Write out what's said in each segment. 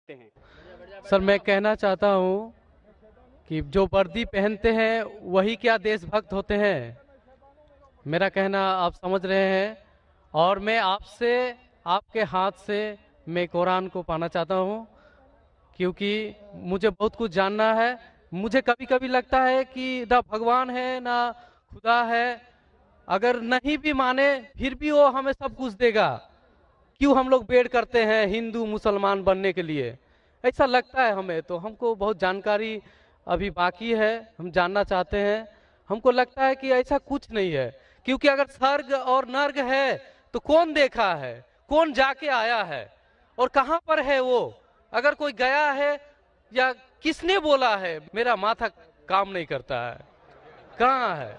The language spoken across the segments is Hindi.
हैं। सर मैं कहना चाहता हूँ कि जो वर्दी पहनते हैं वही क्या देशभक्त होते हैं। मेरा कहना आप समझ रहे हैं। और मैं आपसे आपके हाथ से मैं कुरान को पाना चाहता हूँ, क्योंकि मुझे बहुत कुछ जानना है। मुझे कभी कभी लगता है कि ना भगवान है ना खुदा है। अगर नहीं भी माने फिर भी वो हमें सब कुछ देगा। क्यों हम लोग वेट करते हैं हिंदू मुसलमान बनने के लिए? ऐसा लगता है हमें। तो हमको बहुत जानकारी अभी बाकी है, हम जानना चाहते हैं। हमको लगता है कि ऐसा कुछ नहीं है, क्योंकि अगर स्वर्ग और नर्क है तो कौन देखा है, कौन जाके आया है और कहाँ पर है वो? अगर कोई गया है या किसने बोला है, मेरा माथा काम नहीं करता है। कहाँ है,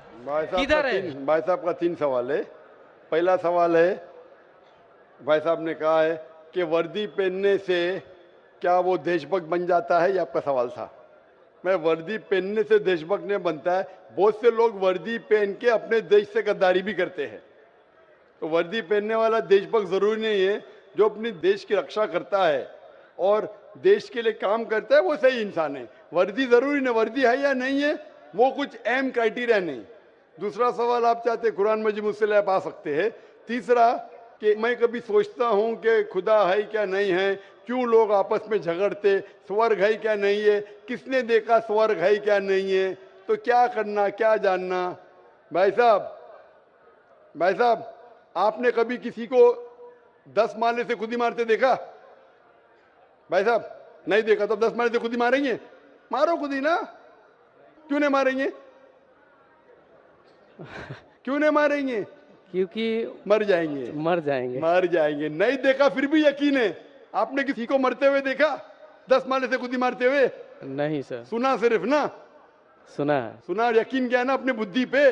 किधर है? भाई साहब का तीन सवाल है। पहला सवाल है, भाई साहब ने कहा है कि वर्दी पहनने से क्या वो देशभक्त बन जाता है, ये आपका सवाल था। मैं वर्दी पहनने से देशभक्त नहीं बनता है। बहुत से लोग वर्दी पहन के अपने देश से गद्दारी भी करते हैं। तो वर्दी पहनने वाला देशभक्त जरूरी नहीं है। जो अपनी देश की रक्षा करता है और देश के लिए काम करता है वो सही इंसान है। वर्दी जरूरी नहीं, वर्दी है या नहीं है वो कुछ अहम क्राइटेरिया नहीं। दूसरा सवाल आप चाहते कुरान मजीद मुझसे ले पा सकते हैं। तीसरा कि मैं कभी सोचता हूं कि खुदा है क्या नहीं है, क्यों लोग आपस में झगड़ते, स्वर्ग है क्या नहीं है, किसने देखा स्वर्ग है क्या नहीं है, तो क्या करना क्या जानना। भाई साहब आपने कभी किसी को 10 माले से खुद ही मारते देखा? भाई साहब नहीं देखा तो 10 माले से खुद ही मारेंगे? मारो खुद ही ना। क्यों नहीं मारेंगे? क्यों नहीं मारेंगे? क्योंकि मर जाएंगे। मर जाएंगे। नहीं देखा फिर भी यकीन है। आपने किसी को मरते हुए देखा 10 माले से खुद ही मारते हुए? नहीं सर। सुना सिर्फ ना? सुना है। सुना, यकीन क्या है ना अपने बुद्धि पे।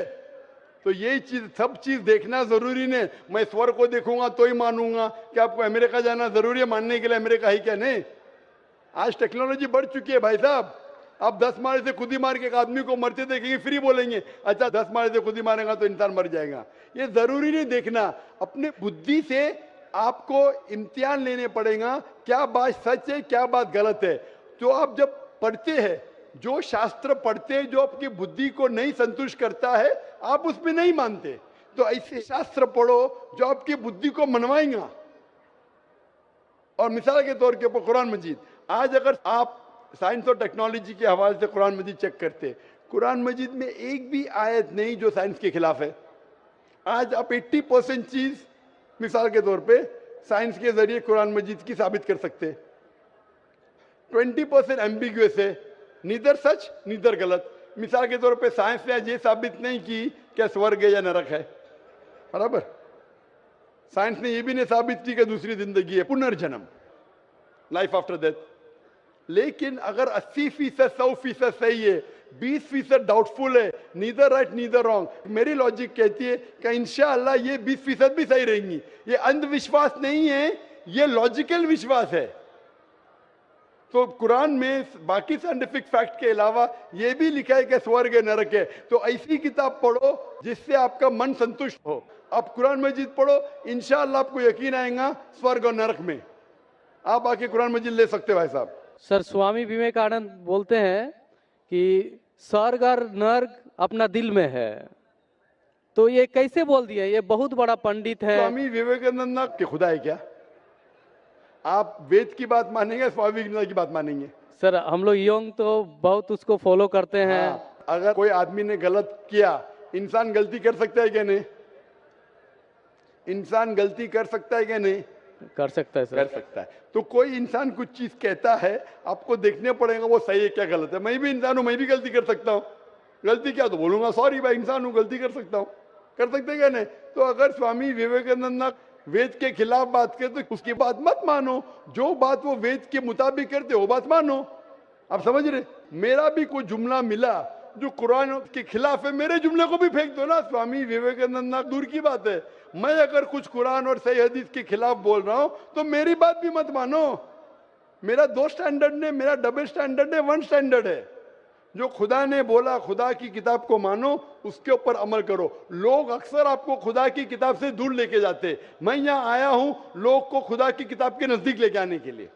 तो यही चीज, सब चीज देखना जरूरी नहीं। मैं स्वर्ग को देखूंगा तो ही मानूंगा कि आपको अमेरिका जाना जरूरी है मानने के लिए अमेरिका है क्या? नहीं। आज टेक्नोलॉजी बढ़ चुकी है भाई साहब। आप 10 मारे से खुद ही मार के एक आदमी को मरते देखेंगे फिर ही बोलेंगे अच्छा 10 मारे से खुद ही मारेगा तो इंसान मर जाएगा। ये जरूरी नहीं देखना। अपने बुद्धि से आपको इम्तिहान लेने पड़ेगा, क्या बात सच है क्या बात गलत है। तो आप जब पढ़ते हैं, जो शास्त्र पढ़ते हैं जो आपकी बुद्धि को नहीं संतुष्ट करता है आप उसमें नहीं मानते, तो ऐसे शास्त्र पढ़ो जो आपकी बुद्धि को मनवाएगा। और मिसाल के तौर के ऊपर कुरान मजीद, आज अगर आप साइंस और टेक्नोलॉजी के हवाले से कुरान मजीद चेक करते, कुरान मजीद में एक भी आयत नहीं जो साइंस के खिलाफ है। आज आप 80% चीज मिसाल के तौर पे साइंस के जरिए कुरान मजीद की साबित कर सकते। 20% एम्बिग्युअस है, नीदर सच नीदर गलत। मिसाल के तौर पे साइंस ने आज ये साबित नहीं की क्या स्वर्ग है या नरक है, बराबर। साइंस ने ये भी नहीं साबित की कि दूसरी जिंदगी है, पुनर्जन्म, लाइफ आफ्टर डेथ। लेकिन अगर 80% 100% सही है, 20% डाउटफुल है, नीदर राइट नीदर रॉन्ग, मेरी लॉजिक कहती है कि इंशाअल्लाह ये 20% भी सही रहेंगी। ये अंधविश्वास नहीं है, ये लॉजिकल विश्वास है। तो कुरान में बाकी साइंटिफिक फैक्ट के अलावा ये भी लिखा है कि स्वर्ग है नरक है। तो ऐसी किताब पढ़ो जिससे आपका मन संतुष्ट हो। आप कुरान मजीद पढ़ो, इंशाअल्लाह आपको यकीन आएगा स्वर्ग और नरक में। आप आके कुरान मजीद ले सकते हो भाई साहब। सर स्वामी विवेकानंद बोलते हैं कि स्वर्ग और नर्क अपना दिल में है। तो ये कैसे बोल दिया? ये बहुत बड़ा पंडित है। स्वामी विवेकानंद ना कि खुदा है क्या? आप वेद की बात मानेंगे, स्वामी विवेकानंद की बात मानेंगे? सर हम लोग यंग तो बहुत उसको फॉलो करते हैं। हाँ, अगर कोई आदमी ने गलत किया, इंसान गलती कर सकता है क्या नहीं? इंसान गलती कर सकता है क्या नहीं? कर सकता है सर। कर सकता है। तो कोई इंसान कुछ चीज कहता है, आपको देखने पड़ेगा वो सही है क्या गलत है। मैं भी इंसान हूं, मैं भी गलती कर सकता हूँ। गलती क्या तो बोलूंगा सॉरी भाई, इंसान हूं, गलती कर सकता हूँ। कर सकते क्या नहीं? तो अगर स्वामी विवेकानंद ना वेद के खिलाफ बात करे तो उसकी बात मत मानो। जो बात वो वेद के मुताबिक करते वो बात मानो। आप समझ रहे? मेरा भी कोई जुमला मिला जो कुरान के खिलाफ है, मेरे जुमले को भी फेंक दो ना। स्वामी विवेकानंद ना दूर की बात है, मैं अगर कुछ कुरान और सही हदीस के खिलाफ बोल रहा हूं तो मेरी बात भी मत मानो। मेरा 2 स्टैंडर्ड नहीं, मेरा डबल स्टैंडर्ड है, 1 स्टैंडर्ड है। जो खुदा ने बोला, खुदा की किताब को मानो, उसके ऊपर अमल करो। लोग अक्सर आपको खुदा की किताब से दूर लेके जाते। मैं यहां आया हूं लोग को खुदा की किताब के नजदीक लेके आने के लिए।